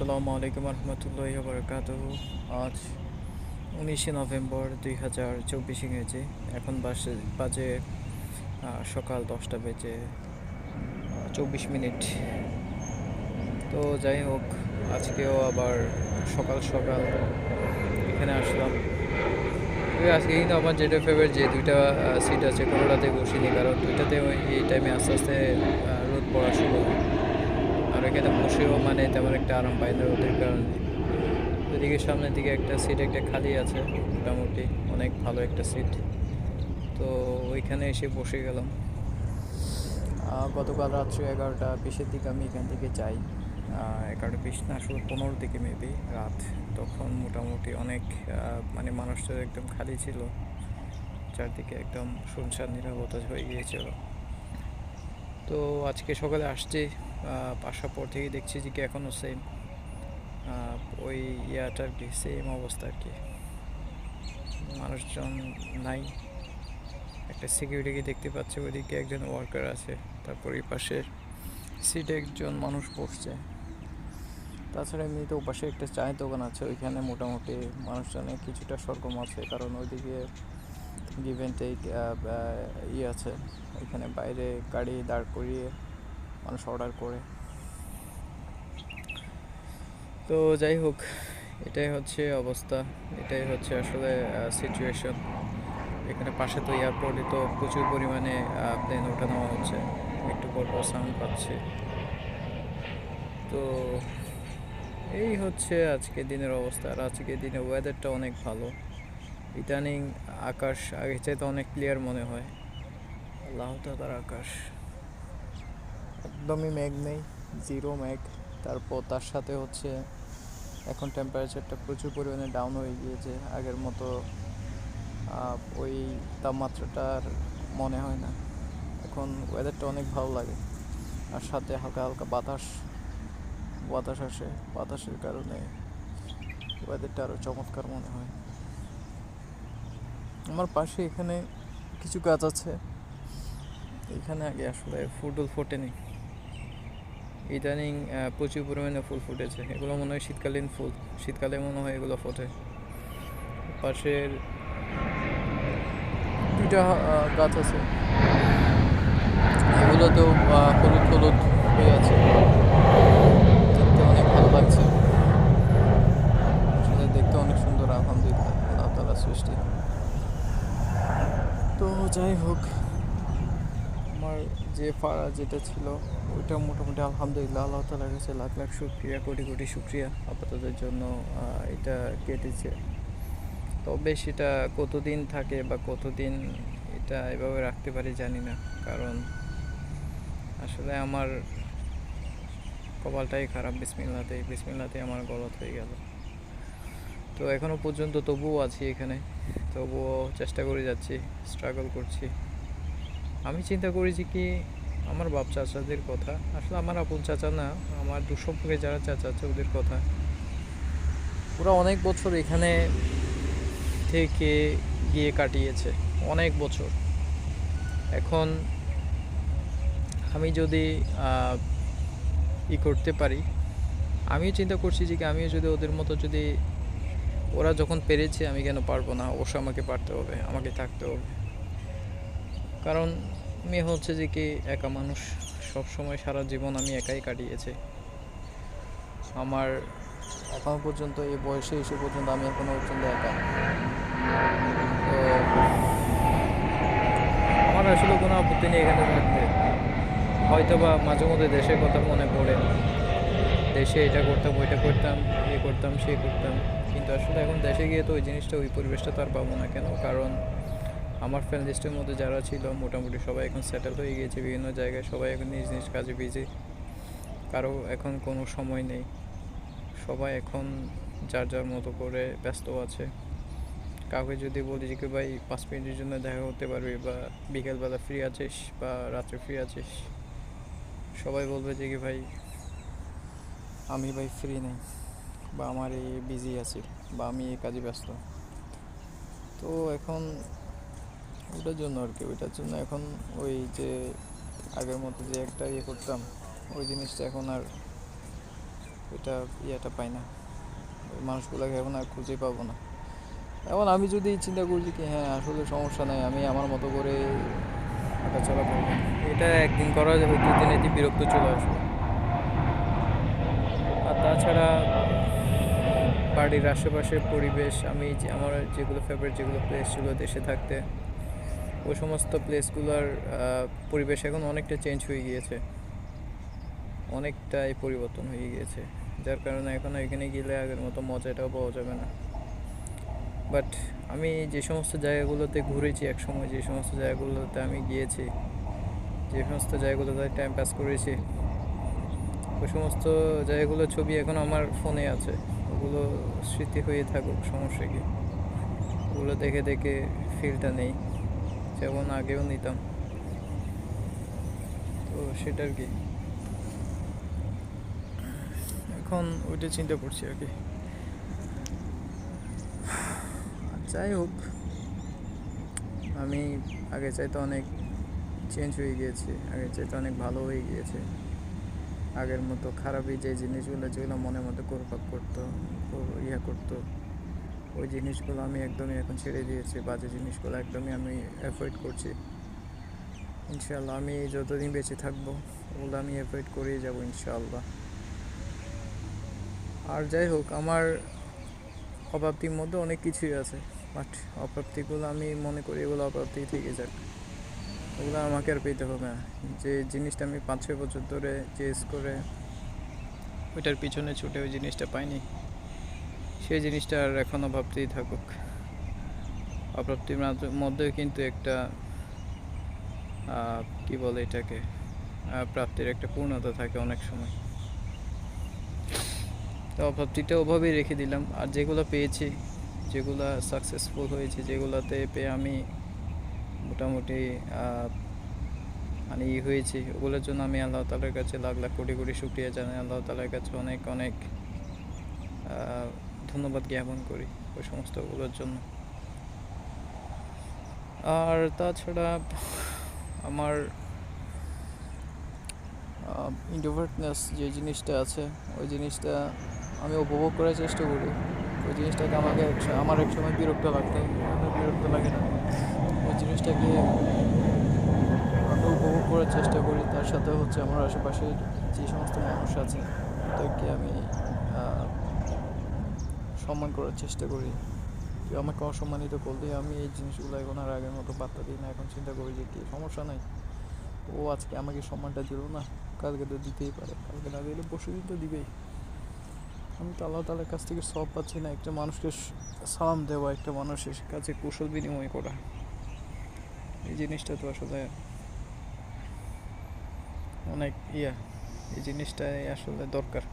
আসসালামু আলাইকুম রহমতুল্লাহি বারাকাতুহু। আজ 19 নভেম্বর 2024 ইংরেজি। এখন বাজে সকাল 10টা বেজে 24 মিনিট। তো যাই হোক, আজকেও আবার সকাল সকাল এখানে আসলাম। আজকে কিন্তু আমার যেটা ফেভারিট যে দুইটা সিট আছে, কোনোটাতে বসিনি, কারণ দুইটাতে এই টাইমে আস্তে আস্তে রোদ পড়া শুরু হয়। আর এখানে বসেও মানে তেমন একটা আরাম পাই না রোদের কারণে। ওইদিকে সামনের দিকে একটা সিট একটা খালি আছে, মোটামুটি অনেক ভালো একটা সিট। তো ওইখানে এসে বসে গেলাম। গতকাল রাত্রে 11টা 20-এর দিকে আমি এখান থেকে যাই। 11টা 20 না, আসলে 15 দিকে মেবি রাত। তখন মোটামুটি অনেক মানে মানুষটা একদম খালি ছিল, চারদিকে একদম শুনশান নীরবতা হয়ে গিয়েছিল। তো আজকে সকালে আসছি, আসার পর থেকে দেখছি যে কি এখনও সেম ওই ইয়াটার কি সেম অবস্থা আর কি, মানুষজন নাই। একটা সিকিউরিটিকে দেখতে পাচ্ছে, ওইদিকে একজন ওয়ার্কার আছে, তারপর এই পাশের সিটে একজন মানুষ বসছে। তাছাড়া এমনিতে ওপাশে একটা চায়ের দোকান আছে, ওইখানে মোটামুটি মানুষজনের কিছুটা সরগম আছে, কারণ ওইদিকে গিভ অ্যান্ড টেক ইয়ে আছে। ওইখানে বাইরে গাড়ি দাঁড় করিয়ে মানুষ অর্ডার করে। তো যাই হোক, এটাই হচ্ছে অবস্থা, এটাই হচ্ছে আসলে সিচুয়েশন। এখানে পাশে তো এয়ারপোর্টে তো প্রচুর পরিমাণে প্লেন ওঠানো হচ্ছে, একটু পর পর সাউন্ড পাচ্ছি। তো এই হচ্ছে আজকে দিনের অবস্থা। আর আজকে দিনে ওয়েদারটা অনেক ভালো। ইদানিং আকাশ আগের চাইতে অনেক ক্লিয়ার মনে হয়। আল্লাহ তাআলার আকাশ, একদমই মেঘ নেই, জিরো মেঘ। তারপর তার সাথে হচ্ছে এখন টেম্পারেচারটা প্রচুর পরিমাণে ডাউন হয়ে গিয়েছে, আগের মতো ওই তাপমাত্রাটা আর মনে হয় না। এখন ওয়েদারটা অনেক ভালো লাগে, আর সাথে হালকা হালকা বাতাস বাতাস আসে, বাতাসের কারণে ওয়েদারটা আরও চমৎকার মনে হয়। আমার পাশে এখানে কিছু গাছ আছে, এখানে আগে আসলে ফুল ফোটেনি, ইদানিং প্রচুর পরিমাণে ফুল ফুটেছে। এগুলো মনে হয় শীতকালীন ফুল, শীতকালে মনে হয় এগুলো ফোটে। পাশের দুইটা গাছ আছে, এগুলোতেও হলুদ হলুদ হয়ে আছে, দেখতে অনেক ভালো লাগছে। আসলে দেখতে অনেক সুন্দর, আলহামদুলিল্লাহ, আল্লাহ তাআলার সৃষ্টি। তো যাই হোক, আমার যে পাড়া যেটা ছিল ওইটা মোটামুটি আলহামদুলিল্লাহ, আল্লাহ তাআলার কাছে লাখ লাখ শুকরিয়া, কোটি কোটি শুকরিয়া আপাততের জন্য এটা কেটেছে। তবে সেটা কতদিন থাকে বা কতদিন এটা এভাবে রাখতে পারি জানি না, কারণ আসলে আমার কপালটাই খারাপ। বিসমিল্লাতেই আমার গলত হয়ে গেল। তো এখনও পর্যন্ত তবুও আছি এখানে, তবুও চেষ্টা করে যাচ্ছি, স্ট্রাগল করছি। আমি চিন্তা করেছি কি, আমার বাপ চাচাদের কথা, আসলে আমার আপন চাচা না, আমার দুঃসম্পর্কে যারা চাচা আছে ওদের কথা। ওরা অনেক বছর এখানে থেকে গিয়ে কাটিয়েছে, অনেক বছর। এখন আমি যদি করতে পারি, আমিও চিন্তা করছি যে কি আমিও যদি ওদের মতো, যদি ওরা যখন পেরেছে আমি কেন পারবো না, অবশ্যই আমাকে পারতে হবে, আমাকে থাকতে হবে। কারণ আমি হচ্ছে যে কি একা মানুষ, সব সময় সারা জীবন আমি একাই কাটিয়েছি। আমার এখনো পর্যন্ত এই বয়সে এসে পর্যন্ত আমি এখনো পর্যন্ত একা। তো আমার আসলে কোনো আপত্তি নেই এখানে থাকতে। হয়তো বা মাঝে মধ্যে দেশের কথা মনে পড়ে, দেশে এটা করতাম ওইটা করতাম, এ করতাম সে করতাম, কিন্তু আসলে এখন দেশে গিয়ে তো ওই জিনিসটা, ওই পরিবেশটা তো আর পাবো না। কেন? কারণ আমার ফ্রেন্ড লিস্টের মধ্যে যারা ছিল মোটামুটি সবাই এখন সেটেল হয়ে গিয়েছে বিভিন্ন জায়গায়, সবাই এখন নিজ নিজ কাজে বিজি, কারো এখন কোনো সময় নেই, সবাই এখন যার যার মতো করে ব্যস্ত আছে। কাউকে যদি বলি যে কি ভাই 5 মিনিটের জন্য দেখা করতে পারবি, বা বিকেলবেলা ফ্রি আছিস বা রাত্রে ফ্রি আছিস, সবাই বলবে যে কি ভাই আমি ভাই ফ্রি নেই, বা আমার এই বিজি আছি, বা আমি এই কাজে ব্যস্ত। তো এখন ওটার জন্য আর কি, ওইটার জন্য এখন ওই যে আগের মতো যে একটা করতাম, ওই জিনিসটা এখন আর ওইটা ইয়েটা পাই না, ওই মানুষগুলোকে এখন আর খুঁজে পাবো না। এখন আমি যদি চিন্তা করি কি হ্যাঁ আসলে সমস্যা নাই, আমি আমার মতো করে হাঁটাচলা করবো, এটা একদিন করা যাবে, দুদিনে বিরক্ত চলে আসবে। আর তাছাড়া বাড়ির আশেপাশের পরিবেশ, আমি আমার যেগুলো ফেভারিট যেগুলো প্লেস ছিল দেশে থাকতে, ওই সমস্ত প্লেসগুলোর পরিবেশ এখন অনেকটা চেঞ্জ হয়ে গিয়েছে, অনেকটাই পরিবর্তন হয়ে গিয়েছে, যার কারণে এখন এখানে গেলে আগের মতো মজাটাও পাওয়া যাবে না। বাট আমি যে সমস্ত জায়গাগুলোতে ঘুরেছি একসময়, যে সমস্ত জায়গাগুলোতে আমি গিয়েছি, যে সমস্ত জায়গাগুলোতে টাইম পাস করেছি, ওই সমস্ত জায়গাগুলোর ছবি এখন আমার ফোনে আছে। ওগুলো স্মৃতি হয়ে থাকুক, সমস্যা কি, ওগুলো দেখে দেখে ফিলটা নেই যেমন আগেও নিতাম। তো সেটার কি এখন ওইটা চিন্তা করছি আর কি। যাই হোক, আমি আগে চাইতে অনেক চেঞ্জ হয়ে গিয়েছি, আগের চাইতে অনেক ভালো হয়ে গিয়েছে। আগের মতো খারাপই যে জিনিসগুলো যেগুলো মনের মধ্যে ঘুরপাক করতো, করতো, ওই জিনিসগুলো আমি একদমই এখন ছেড়ে দিয়েছি। বাজে জিনিসগুলো একদমই আমি অ্যাভয়েড করছি। ইনশাআল্লাহ আমি যতদিন বেঁচে থাকবো ওগুলো আমি অ্যাভয়েড করেই যাবো ইনশাআল্লাহ। আর যাই হোক, আমার অপ্রাপ্তির মধ্যে অনেক কিছুই আছে, বাট অপ্রাপ্তিগুলো আমি মনে করি এগুলো অপ্রাপ্তি থেকে যাক, ওগুলো আমাকে আর পেতে হবে না। যে জিনিসটা আমি 5-6 বছর ধরে চেস করে ওইটার পিছনে ছুটে ওই জিনিসটা পাইনি, সেই জিনিসটা আর এখনও ভাবতেই থাকুক। অপ্রাপ্তির মধ্যেও কিন্তু একটা কি বলে এটাকে, প্রাপ্তির একটা পূর্ণতা থাকে অনেক সময়। তো অপ্রাপ্তিটা ওভাবেই রেখে দিলাম। আর যেগুলো পেয়েছি, যেগুলো সাকসেসফুল হয়েছে, যেগুলোতে পেয়ে আমি মোটামুটি মানে হয়েছি, ওগুলোর জন্য আমি আল্লাহ তাআলার কাছে লাখ লাখ কোটি কোটি শুকরিয়া জানাই। আল্লাহ তাআলার কাছে অনেক অনেক ধন্যবাদ জ্ঞাপন করি ওই সমস্তগুলোর জন্য। আর তাছাড়া আমার ইন্ট্রোভার্টনেস যে জিনিসটা আছে, ওই জিনিসটা আমি উপভোগ করার চেষ্টা করি। ওই জিনিসটাকে আমার এক সময় বিরক্ত লাগতো, বিরক্ত লাগে না। ওই জিনিসটাকে আমি উপভোগ করার চেষ্টা করি। তার সাথে হচ্ছে আমার আশেপাশের যে সমস্ত মানুষ আছে তাদেরকে আমি সম্মান করার চেষ্টা করি। কেউ আমাকে অসম্মানিত করলে আমি এই জিনিসগুলো এখন আর আগের মতো পাত্তা দিই না। এখন চিন্তা করি যে কি সমস্যা নাই, ও আজকে আমাকে সম্মানটা দিল না, কালকে তো দিতেই পারে, কালকে না দিলে পরশুদিন তো দিবেই। আমি তো আল্লাহ তাআলার কাছ থেকে সব পাচ্ছি না একটা মানুষকে সালাম দেওয়া, একটা মানুষের কাছে কুশল বিনিময় করা, এই জিনিসটা তো আসলে অনেক এই জিনিসটাই আসলে দরকার।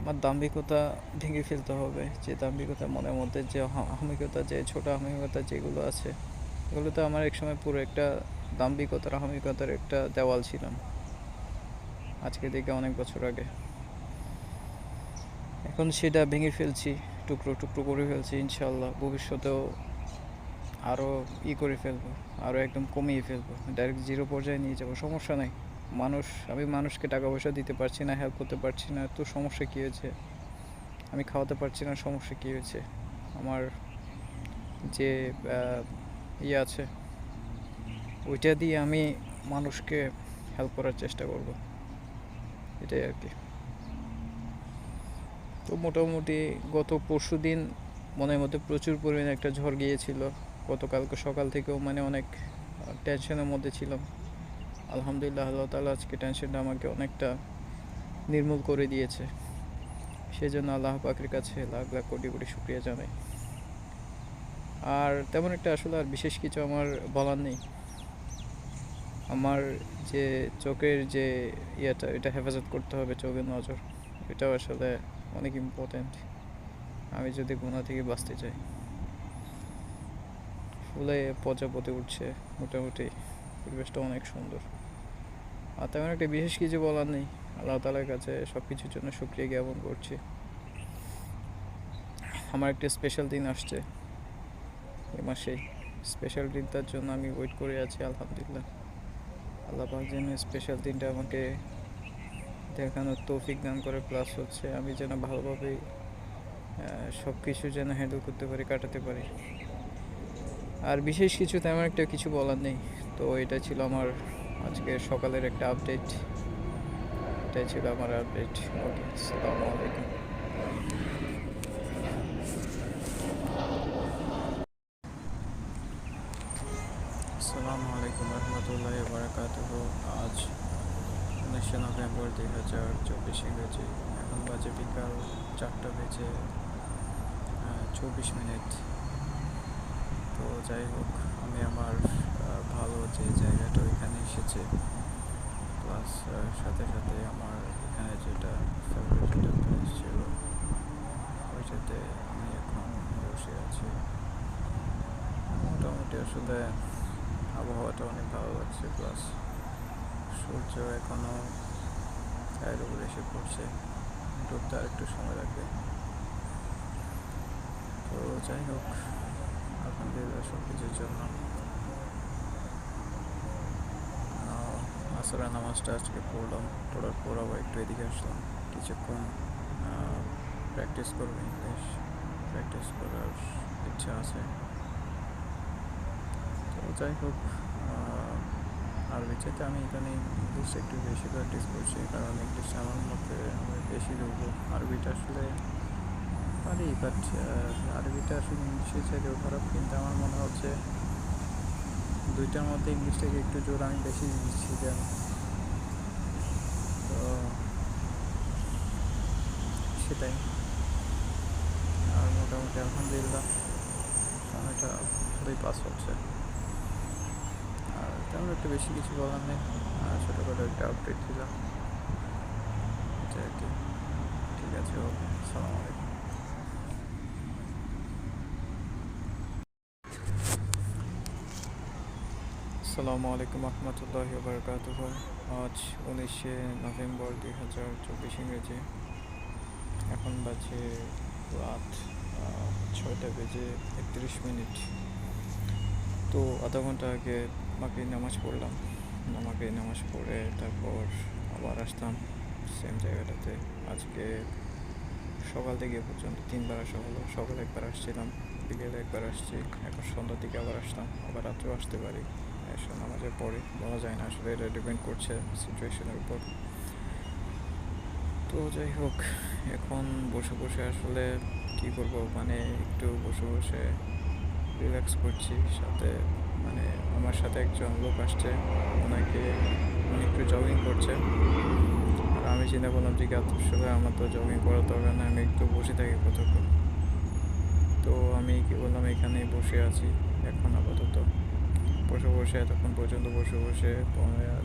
আমার দাম্ভিকতা ভেঙে ফেলতে হবে, যে দাম্ভিকতা মনের মধ্যে, যে আহমিকতা, যে ছোটো আহমিকতা যেগুলো আছে, এগুলো তো আমার একসময় পুরো একটা দাম্ভিকতার আহমিকতার একটা দেওয়াল ছিলাম। আজকে থেকে অনেক বছর আগে, এখন সেটা ভেঙে ফেলছি, টুকরো টুকরো করে ফেলছি। ইনশাআল্লাহ ভবিষ্যতেও আরও করে ফেলবো, আরও একদম কমিয়ে ফেলবো, ডাইরেক্ট জিরো পর্যায়ে নিয়ে যাবো। সমস্যা নাই, আমি মানুষকে টাকা পয়সা দিতে পারছি না, হেল্প করতে পারছি না, তো সমস্যা কী হয়েছে? আমি খাওয়াতে পারছি না, সমস্যা কী হয়েছে? আমার যে আছে ওইটা দিয়ে আমি মানুষকে হেল্প করার চেষ্টা করব, এটাই আর কি। তো মোটামুটি গত পরশু দিন মনের মধ্যে প্রচুর পরিমাণে একটা ঝড় গিয়েছিল। গতকালকে সকাল থেকেও মানে অনেক টেনশনের মধ্যে ছিলাম। আলহামদুলিল্লাহ, আল্লাহ তাআলা আজকে টেনশনটা আমাকে অনেকটা নির্মূল করে দিয়েছে। সেজন্য আল্লাহ পাকের কাছে লাখ লাখ কোটি কোটি শুকরিয়া জানাই। আর তেমন একটা আসলে আর বিশেষ কিছু আমার বলার নেই। আমার যে চোখের যে এটা হেফাজত করতে হবে, চোখের নজর, এটাও আসলে অনেক ইম্পর্ট্যান্ট আমি যদি গুনাহ থেকে বাঁচতে চাই। ফুলে প্রজাপতি উঠছে, মোটামুটি পরিবেশটা অনেক সুন্দর। আর তেমন একটা বিশেষ কিছু বলার নেই। আল্লাহ তাআলার কাছে সব কিছুর জন্য শুকরিয়া জ্ঞাপন করছি। আমার একটা স্পেশাল দিন আসছে এই মাসেই, স্পেশাল দিনটার জন্য আমি ওয়েট করে আছি। আলহামদুলিল্লাহ, আল্লাহ পাক যেন স্পেশাল দিনটা আমাকে দেখানোর তৌফিক দান করে, প্লাস হচ্ছে আমি যেন ভালোভাবে সব কিছু যেন হ্যান্ডেল করতে পারি, কাটাতে পারি। আর বিশেষ কিছু তেমন একটা কিছু বলার নেই। তো এটা ছিল আমার আজকে সকালের একটা আপডেট। এটাই ছিল আমার আপডেট। ওকে, আসসালামু আলাইকুম। আসসালামু আলাইকুম রহমতুল্লাহ বারাকাতুহ। আজ 19 নভেম্বর 2024 ইংরেজি। এখন বাজে বিকাল 4টা বেজে 24 মিনিট। তো যাই হোক, আমি আমার ভালো যে জায়গাটা ওইখানে এসেছি, প্লাস সাথে সাথে আমার এখানে যেটা ফেভারিট যেটা প্লেস ছিল ওইটাতে আমি এখন বসে আছি। মোটামুটি আসলে আবহাওয়াটা অনেক ভালো লাগছে, প্লাস সূর্য এখনও গায়ের উপর এসে পড়ছে, ডুবতে আর একটু সময় লাগবে। তো যাই হোক, আলহামদুলিল্লাহ সব কিছুর জন্য। আসরের নামাজটা আজকে পড়লাম, পড়ার পর আবার একটু এদিকে আসলাম, কিছুক্ষণ প্র্যাকটিস করবো, ইংলিশ প্র্যাকটিস করার ইচ্ছা আছে। তো যাই হোক, আরবি চাইতে আমি ইদানিং ইংলিশ একটু বেশি প্র্যাকটিস করছি, কারণ ইংলিশ আমার মধ্যে আমি বেশি দেবো। আরবিটা আসলে পারি, বাট আরবিটা আসলে ইংলিশের চাইতেও খারাপ, কিন্তু আমার মনে হচ্ছে দুইটার মধ্যে ইংলিশটাকে একটু জোর আমি বেশি দিচ্ছি কেন। তো সেটাই। আর মোটামুটি আলহামদুলিল্লাহ সময়টা ভালোই পাস হচ্ছে। আর তেমন একটা বেশি কিছু বলার নেই, ছোটোখাটো একটা আপডেট দিলাম, এটা আর কি। ঠিক আছে, ওকে, আসসালামু আলাইকুম। আসসালামু আলাইকুম রহমতুল্লাহি বারাকাতুহ। আজ 19 নভেম্বর 2024 ইংরেজি। এখন বাজে রাত 6টা বেজে 31 মিনিট। তো আধা ঘন্টা আগে মাগরিব নামাজ পড়লাম। মাগরিব নামাজ পড়ে তারপর আবার আসলাম সেম জায়গাটাতে। আজকে সকাল থেকে পর্যন্ত 3বার আসা হলো। সকালে একবার আসছিলাম, বিকেলে একবার আসছি, এখন সন্ধ্যার দিকে আবার আসলাম, আবার রাত্রেও আসতে পারি। এসে নামাজের পরে বলা যায় না, আসলে এটা ডিপেন্ড করছে সিচুয়েশনের উপর। তো যাই হোক, এখন বসে বসে আসলে কী করবো, মানে একটু বসে বসে রিল্যাক্স করছি। সাথে মানে আমার সাথে একজন লোক আসছে, উনি একটু জগিং করছে। আর আমি চিন্তা করলাম যে আসলে আমার তো জগিং করার দরকার না, আমি একটু বসে থাকি কতক্ষণ। তো আমি কি বললাম, এখানেই বসে আছি এখন আপাতত। বসে বসে এতক্ষণ পর্যন্ত বসে বসে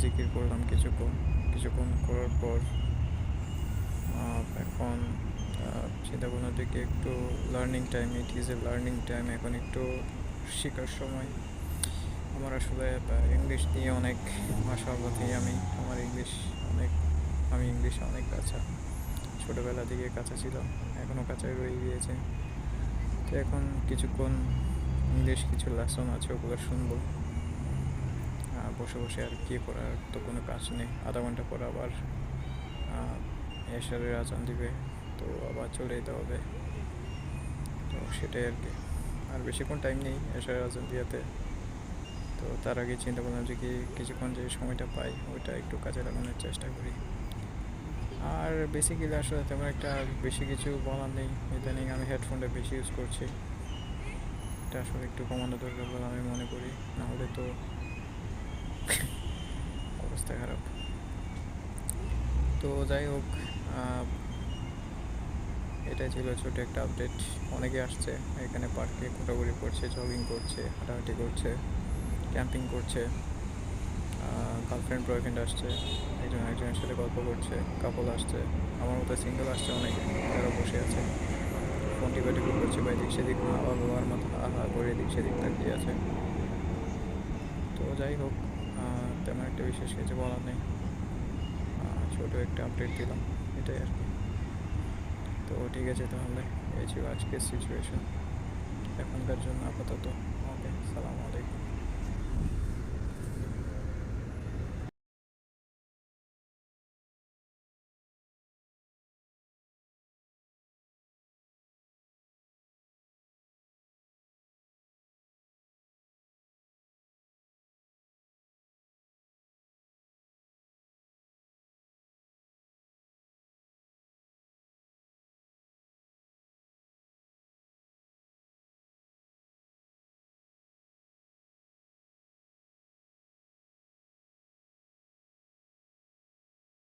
জিকির করলাম কিছুক্ষণ করার পর এখন চিন্তা করলাম যে একটু learning time, it is a learning time. এখন একটু শেখার সময়। আমার আসলে ইংলিশ নিয়ে অনেক আশাবাদী আমি ইংলিশে অনেক কাঁচা, ছোটোবেলা থেকে কাঁচা ছিলাম, এখনও কাঁচাই রয়ে গিয়েছে। তো এখন কিছুক্ষণ ইংলিশ কিছু লেসন আছে, ওগুলো শুনবো বসে বসে। আর কী করার, তো কোনো কাজ নেই। আধা ঘন্টা পর আবার এশারের আজান দিবে, তো আবার চলে যেতে হবে। তো সেটাই আর কি। আর বেশিক্ষণ টাইম নেই এশারের আজান দিয়াতে। তো তার আগে চিন্তা করলাম যে কিছুক্ষণ যে সময়টা পাই ওইটা একটু কাজে লাগানোর চেষ্টা করি। আর বেসিক্যালি আসলে তেমন একটা বেশি কিছু বলার নেই। ইদানিং আমি হেডফোনটা বেশি ইউজ করছি, এটা আসলে একটু কমানো দরকার বলে আমি মনে করি, নাহলে তো অবস্থা খারাপ। তো যাই হোক, এটাই ছিল ছোটো একটা আপডেট। অনেকে আসছে এখানে পার্কে, ঘোরাঘুরি করছে, জগিং করছে, হাঁটাহাঁটি করছে, ক্যাম্পিং করছে। গার্লফ্রেন্ড বয়ফ্রেন্ড আসছে, একজনের সাথে গল্প করছে, কাপল আসছে, আমার মতো সিঙ্গেল আসছে অনেকে, যারা বসে আছে ফোন টিপাটিপি করছে বা এদিক সেদিক বাবা বাবার মতো আহা করে এদিক সেদিক তাকিয়ে আছে। তো যাই হোক, তেমন একটা বিশেষ কিছু বলার নেই, ছোটো একটা আপডেট দিলাম, এটাই আর কি। তো ঠিক আছে, তাহলে এই ছিল আজকের সিচুয়েশন এখনকার জন্য আপাতত। ওকে, সালামু আলাইকুম।